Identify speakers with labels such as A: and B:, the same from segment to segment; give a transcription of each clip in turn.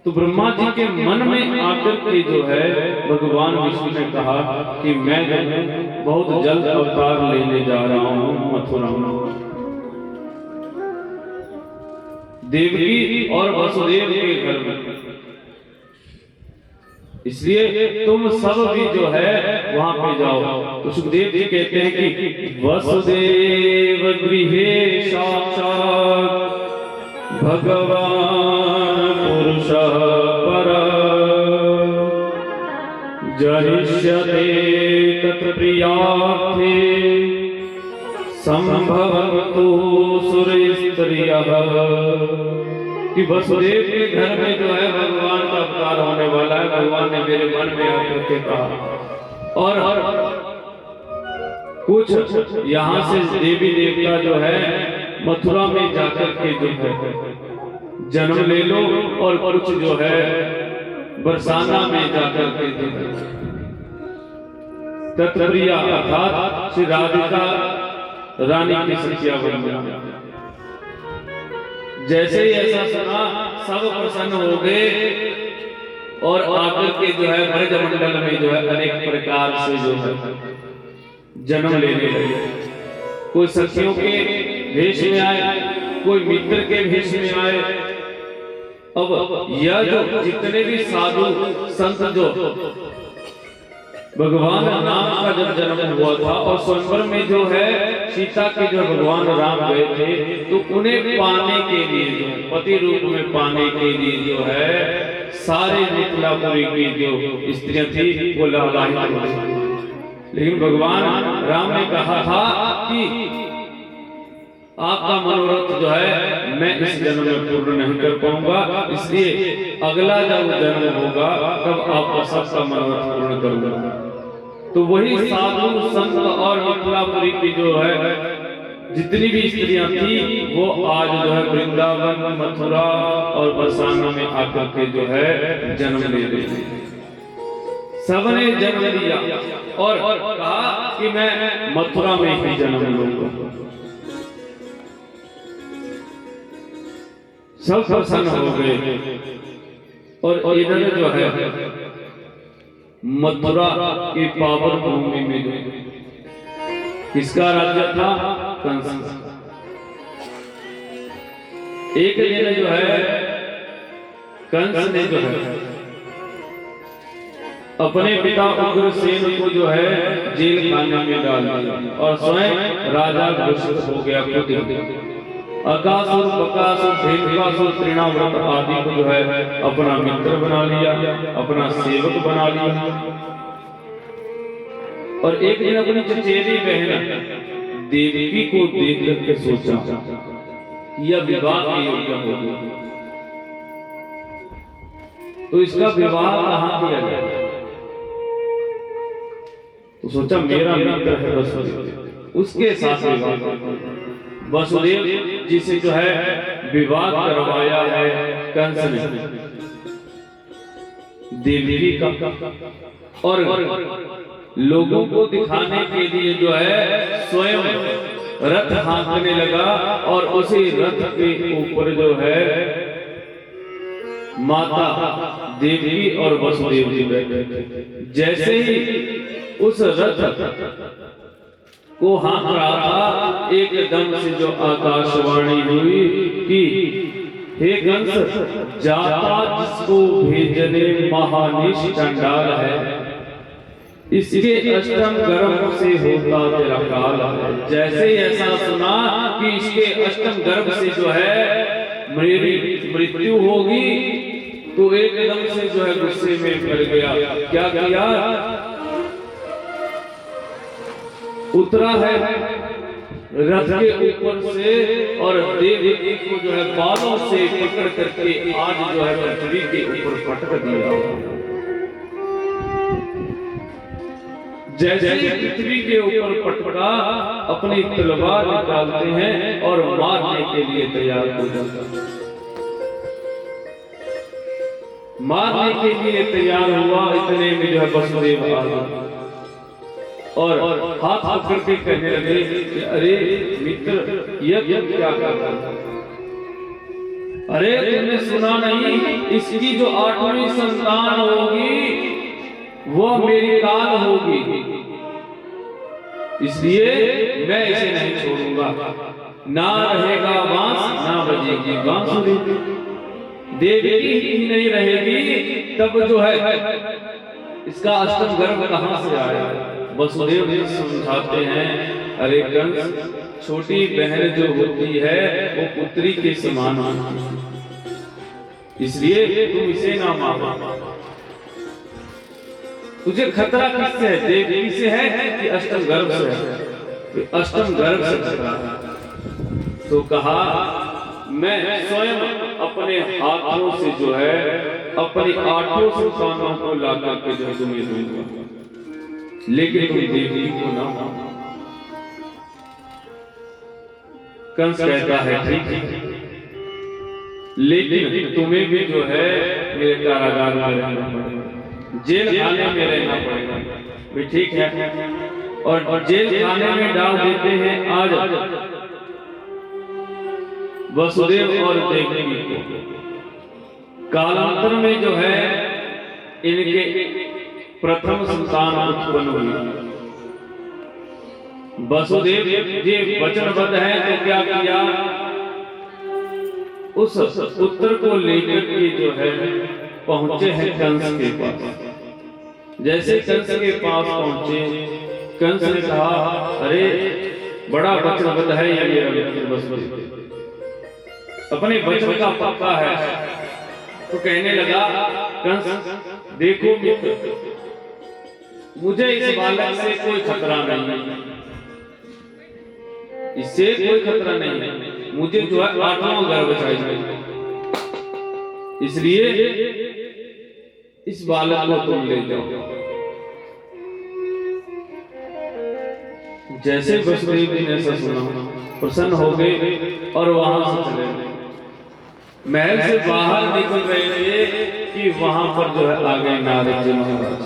A: तो ब्रह्मा जी के मन में आकर के जो है भगवान विष्णु ने कहा कि मैं बहुत जल्द अवतार लेने जा रहा हूँ मथुरा में। देवकी और वसुदेव के घर में, इसलिए तुम सब भी जो है वहां पे जाओ। तो सुखदेव जी कहते हैं कि वसुदेव गृहे साक्षात् भगवान पुरुषः परः जनिष्यते तत्प्रियार्थे संभवन्तु सुरस्त्रियः। कि वसुदेव के घर में जो है भगवान का अवतार होने वाला है। भगवान ने मेरे मन में आकर के कहा, और कुछ यहाँ से देवी देवता जो है मथुरा में जाकर के जो है जन्म ले लो, और कुछ जो है बरसाना में जाकर के जो है तत्प्रिया अर्थात श्री राधिका रानी की सखिया बन गया। जैसे ही ऐसा सुना सब प्रसन्न हो गए और आकर के जो है ब्रजमंडल में जो है अनेक प्रकार से जो है जन्म लेने लगे। कोई सखियों के भेष में आए, कोई मित्र के भेष में आए। अब यह जो जितने भी साधु संत जो भगवान राम का जब जन्म हुआ था और स्वयंवर में जो है सीता के जो भगवान राम गए थे, तो उन्हें पाने के लिए जो पति रूप में पाने के लिए जो है सारे मिथिलापुरी की जो स्त्रियां थी वो लालायित थी। लेकिन भगवान राम ने कहा था कि आपका मनोरथ जो है मैं इस जन्म में पूर्ण नहीं कर पाऊंगा, इसलिए अगला जब जन्म होगा तब आपका सबका मनोरथ पूर्ण करूंगा। तो वही साधु संत और मिथिलापुरी की जो है जितनी भी स्त्रियां थी वो आज जो है वृंदावन, मथुरा और बरसाना में आकर के जो है जन्म ले रही। सबने जन्म लिया और कहा कि मैं मथुरा में ही जन्म लूंगा। सब प्रसन्न हो गए और इधर जो है मथुरा की पावन भूमि में जो किसका राज्य था? कंस। एक दिन जो है कंस ने जो है अपने पिता उग्रसेन को जो है जेल खाने में डाल दिया और स्वयं राजा घोषित हो गया। अकासुर, बकासुर, धेनुकासुर, तृणाव्रत आदि को जो है अपना मित्र बना लिया, अपना सेवक बना लिया। और एक दिन अपनी चचेरी बहन देवकी को देख करके सोचा यह विवाह के योग्य होगी, तो इसका विवाह कहाँ किया जाए। तो सोचा मेरा मित्र है वसुदेव, उसके साथ विवाह। वसुदेव जी से जो है विवाह करवाया है कंस ने देवी का, और लोगों को दिखाने के लिए जो है स्वयं रथ हाँकने लगा और उसी रथ के ऊपर जो है माता देवी और वसुदेव जी बैठे। जैसे ही उस रथ को हाँक रहा था एकदम से जो आकाशवाणी हुई कि हे कंस, जाता जिसको भेजने महानिश चंडाल है, इसके अष्टम गर्भ से होता तेरा काल है। जैसे ही ऐसा सुना कि इसके अष्टम गर्भ से जो है मेरी मृत्यु होगी, तो एकदम से जो है गुस्से में पड़ गया। क्या किया? उतरा है रथ के ऊपर से और देवी को जो है बालों से पकड़ करके आज जो है पृथ्वी के ऊपर पटक दिया। जैसे पृथ्वी के ऊपर पटका अपनी तलवार निकालते हैं और मारने के लिए तैयार हो जाता है। मारने के लिए तैयार हुआ, इतने में जो है वसुदेव आ गया और हाथ पकड़ के कहने लगे कि अरे मित्र, यह क्या कर रहा है? अरे तुमने सुना नहीं, इसकी जो 8वीं संतान होगी वो मेरी काल होगी, इसलिए मैं इसे नहीं छोड़ूंगा। ना रहेगा बांस ना बजेगी बांसुरी। देवी ही नहीं रहेगी तब जो है इसका अष्टम गर्भ कहां से आया। वसुदेव जी समझाते हैं, अरे कंस, छोटी बहन जो होती है वो पुत्री के समान होती है, इसलिए तुम इसे ना मारो। तुझे खतरा किससे है? देवी से है कि अष्टम गर्भ से है? अष्टम गर्भ से खतरा है। तो कहा, मैं स्वयं अपने हाथों से जो है अपनी 8 संतानों को ला करके जो तुम्हें दूंगा, लेकिन तुम देवी को ना मानो। कंस कहता है ठीक है, लेकिन तुम्हें भी जो है मेरे कारागार में रहना पड़ेगा, जेल खाने में रहना पड़ेगा। भी ठीक है, और जेल खाने में डाल देते हैं आज वसुदेव और देवकी को। कालांतर में जो है इनके प्रथम संतान उत्पन्न हुई। वसुदेव जी वचनबद्ध हैं तो क्या किया, उस पुत्र को लेकर के जो है पहुंचे हैं कंस के पास। जैसे कंस के पास पहुंचे, कंस ने कहा, अरे बड़ा वचनबद्ध है ये वसुदेव, अपने वचन का पक्का है। तो कहने लगा कंस, देखो मित्र, मुझे इस बालक से कोई खतरा नहीं है, इससे कोई खतरा नहीं है, मुझे जो है 8वां गर्भ चाहिए, इसलिए इस बालक को तुम ले जाओ। जैसे वसुदेव जी ने ऐसा सुना, प्रसन्न हो गए और वहां से चले गए। महल से बाहर निकल रहे थे कि वहां पर जो है आ गए नारद जी महाराज।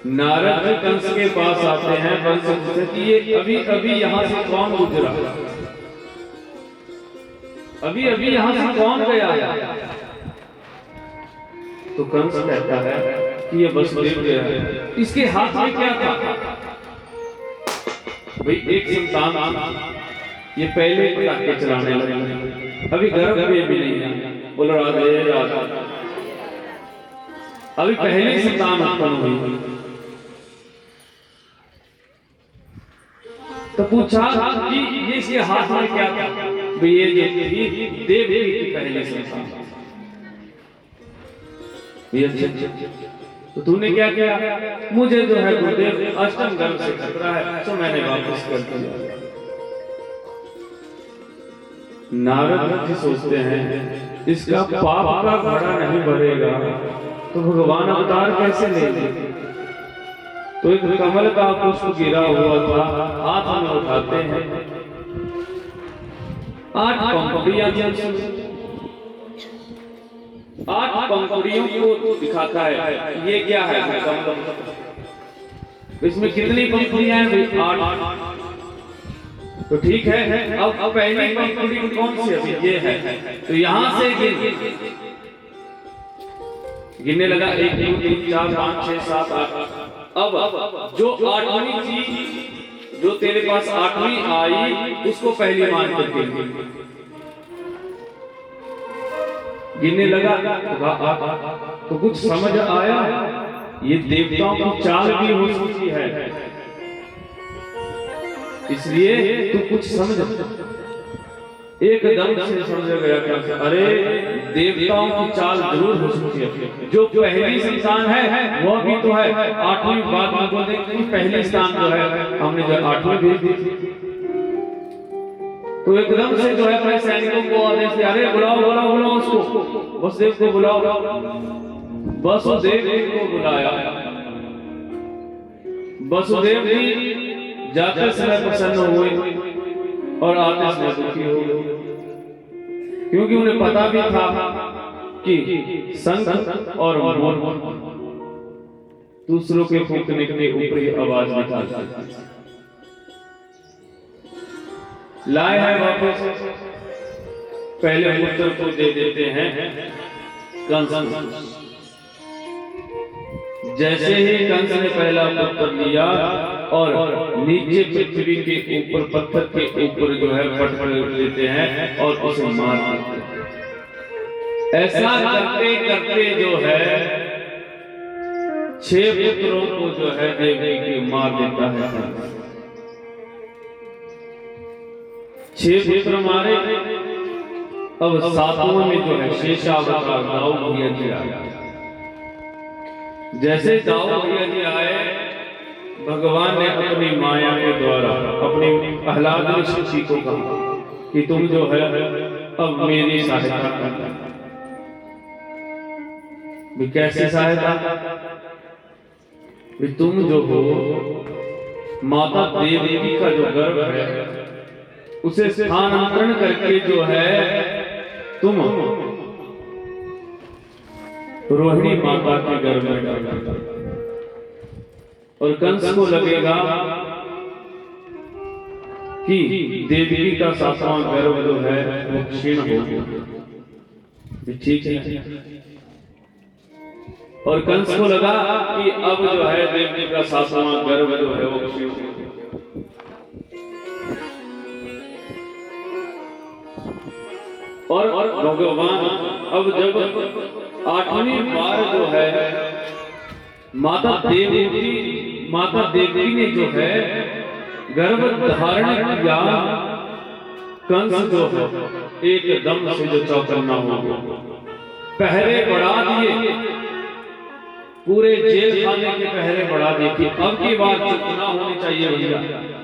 A: नारद जी कंस के पास आते हैं, कंस पूछते कि ये अभी अभी यहाँ से कौन गुजरा, अभी अभी यहाँ से कौन गया? तो कंस कहता है कि ये वसुदेव गया है। इसके हाथ में क्या था? भाई एक संतान, ये पहले पटाखे चलाने लगे, अभी गर्भ में भी नहीं है। बोलो राधे राधे। अभी पहले संतान उत्पन्न हुई। तो पूछा कि ये इसके हाथ में क्या था? भाई ये देवी की पहले संतान। तो तूने क्या किया? मुझे जो है गुरुदेव अष्टम गर्भ से खतरा है, तो मैंने वापस कर दिया। नारद जी सोचते हैं इसका पाप का घड़ा नहीं भरेगा तो भगवान अवतार कैसे लेंगे? तो एक कमल का पुष्प गिरा हुआ था, हाथ में उठाते हैं, 8 पंखुड़ियां, 8 पंखुड़ियों को दिखाता है। ये क्या है? कमल। इसमें कितनी पंखुड़ियां हैं? 8। तो ठीक है, अब पहली पंखुड़ी कौन सी है? ये है। तो यहां से गिनने लगा, 1 2 3 4 5 6 7 8। अब जो 8वीं चीज जो तेरे पास 8वीं आई उसको पहली मान करके गिनने लगा। तो कुछ समझ आया, ये देवताओं की चाल भी हो सकती है, इसलिए तू कुछ समझ। एकदम से समझ गया क्या? अरे देवताओं की चाल जरूर हो सकती है। जो पहली संतान है वो भी तो है 8वीं, बाद में बोल देंगे कि पहली स्थान जो है हमने जो 8वीं भेज दी। तो एकदम से जो है अपने सैनिकों को आदेश दिया, अरे बुलाओ बुलाओ बुलाओ उसको, वसुदेव को बुलाओ। वसुदेव को बुलाया। वसुदेव जी जाते समय प्रसन्न हुए और आते समय दुखी हो गए, क्योंकि उन्हें पता भी था कि शंख और मोर दूसरों के फूंकने के ऊपर ही आवाज निकालता है। लाए हैं वापस पहले पुत्र को दे देते हैं कंस। जैसे ही कंस ने पहला पुत्र लिया और नीचे पृथ्वी के ऊपर पत्थर के ऊपर जो है पटक देते हैं और उसे मार देते हैं। ऐसा करते करते जो है 6 पुत्रों को जो है देवी की मार देता है। 6 पुत्र मारे। अब 7वां में जो है शेषावतार दाऊद भैया जी आया। जैसे दाऊद भैया जी आए, भगवान ने अपनी माया के द्वारा अपनी आह्लादनी शक्ति को कहा कि तुम जो है अब मेरी सहायता करना। कैसे सहायता? तुम जो हो माता देवी का जो गर्भ है उसे स्थानांतरण करके जो है तुम रोहिणी माता के गर्भ में डालना। और कंस को लगेगा कि देवी का 7वां गर्भ जो है वो क्षीण हो गया। ठीक है। और कंस को लगा कि अब जो है देवी का 7वां गर्भ जो है वो क्षीण हो गया। और भगवान अब जब 8वीं बार जो है माता देवी ने जो है गर्भ धारण किया, कंस जो है एकदम से जो चौकन्ना हो गया। पहरे बढ़ा दिए, पूरे जेल खाने के पहरे बढ़ा दिए कि अब की बात चुप ना होनी चाहिए भैया।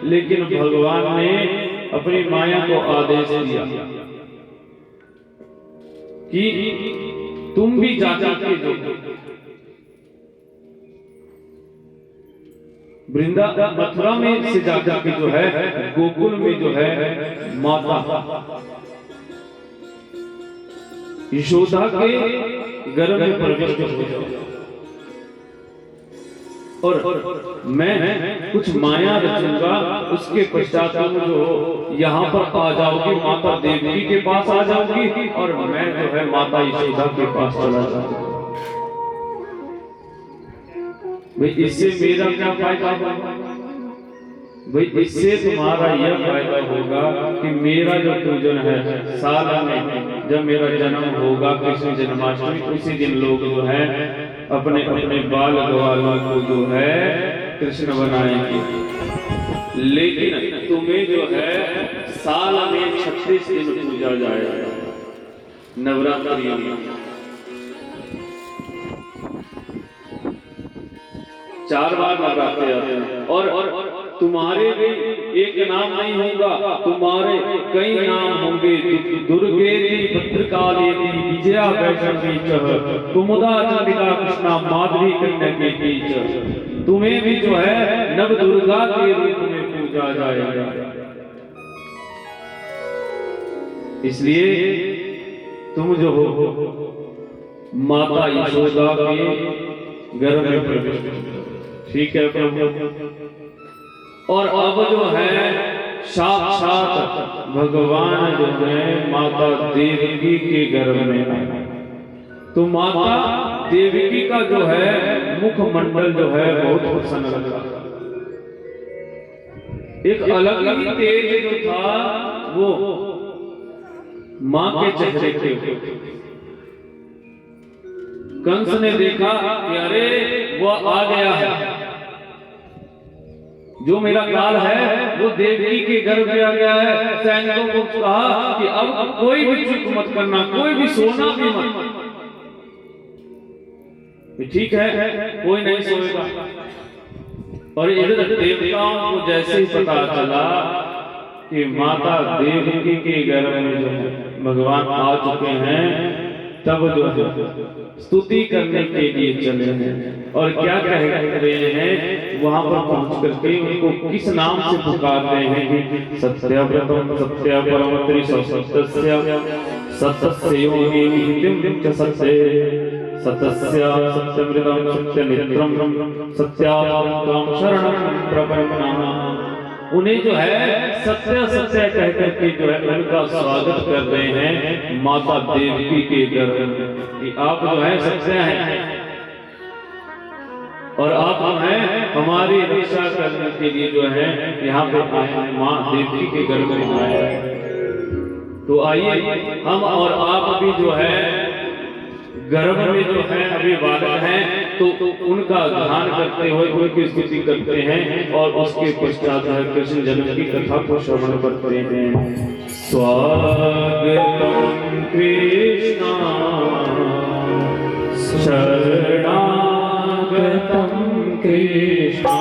A: लेकिन भगवान ने अपनी माया को आदेश दिया कि तुम भी जाकर के जो वृंदा मथुरा में से जाकर के जो है गोकुल में जो है माता यशोदा के गर्भ में प्रवेश हो जाओ। और मैं कुछ माया रचूंगा, उसके पश्चात तुम जो यहाँ पर आ जाओगी, माता देवी के पास आ जाओगी और मैं जो है माता यशोदा के पास चला जाऊंगा। भाई इससे मेरा क्या फायदा होगा? भाई इससे तुम्हारा यह फायदा होगा कि मेरा जो पूजन है साल में जब मेरा जन्म होगा कृष्ण जन्माष्टमी, उसी दिन लोग जो है अपने अपने बाल ग्वालों को जो है कृष्ण बनाएंगे। लेकिन तुम्हें जो है साल में 36 दिन पूजा जाएगा नवरात्रि में। 4 बार नवरात्रि आते हैं और तुम्हारे भी एक नाम नहीं होगा, तुम्हारे कई नाम होंगे। दुर्गेति भद्रकालेति विजया वैष्णवी च कुमुदा चंडिका कृष्णा माधवी कन्यकेति च। तुम्हें भी जो है नव दुर्गा के रूप में पूजा जाएगा। इसलिए तुम जो हो माता यशोदा के गर्भ में प्रवेश करो। ठीक है प्रभु। और अब जो है साक्षात भगवान जो है माता देवी के गर्भ में आए। तो माता देवी का जो है मुखमंडल जो है बहुत प्रसन्न लगा। एक अलग ही तेज जो था वो मां के चेहरे के ऊपर। कंस ने देखा कि अरे वो आ गया है, जो मेरा काल है वो देवी के गर्भ में आ गया है। सैनिकों को कहा कि अब कोई भी चुप मत करना, कोई भी सोना भी मत। ठीक है, कोई नहीं सोएगा। और इधर देवताओं को जैसे ही पता चला कि माता देवी के गर्भ में जो है भगवान आ चुके हैं, तब जो है स्तुति करने के लिए चले हैं। और क्या कह रहे हैं वहां पर पहुंच करके उनको किस नाम से पुकार रहे हैं कि सत्यव्रतम सत्य परम त्रिसत्य सत्य योगी नित्यम च सत्य सत्य सत्यमृतम सत्यमित्रम सत्यात्मकं शरणं प्रपन्ना। उन्हें जो है सत्य सत्य कह करके जो है उनका स्वागत कर रहे हैं माता देवकी के गर्भ में कि आप जो है सत्य हैं और आप जो है हमारी रक्षा करने के लिए जो है यहाँ पे आए हैं, माँ देवकी के गर्भ में आए हैं। तो आइए हम और आप भी जो है गर्भ में जो है अभी बालक हैं तो उनका ध्यान करते हुए उनकी स्तुति करते हैं और उसके पश्चात कृष्ण जन्म की कथा को श्रवण करते हैं। स्वागतम कृष्णा शरणागतम कृष्णा।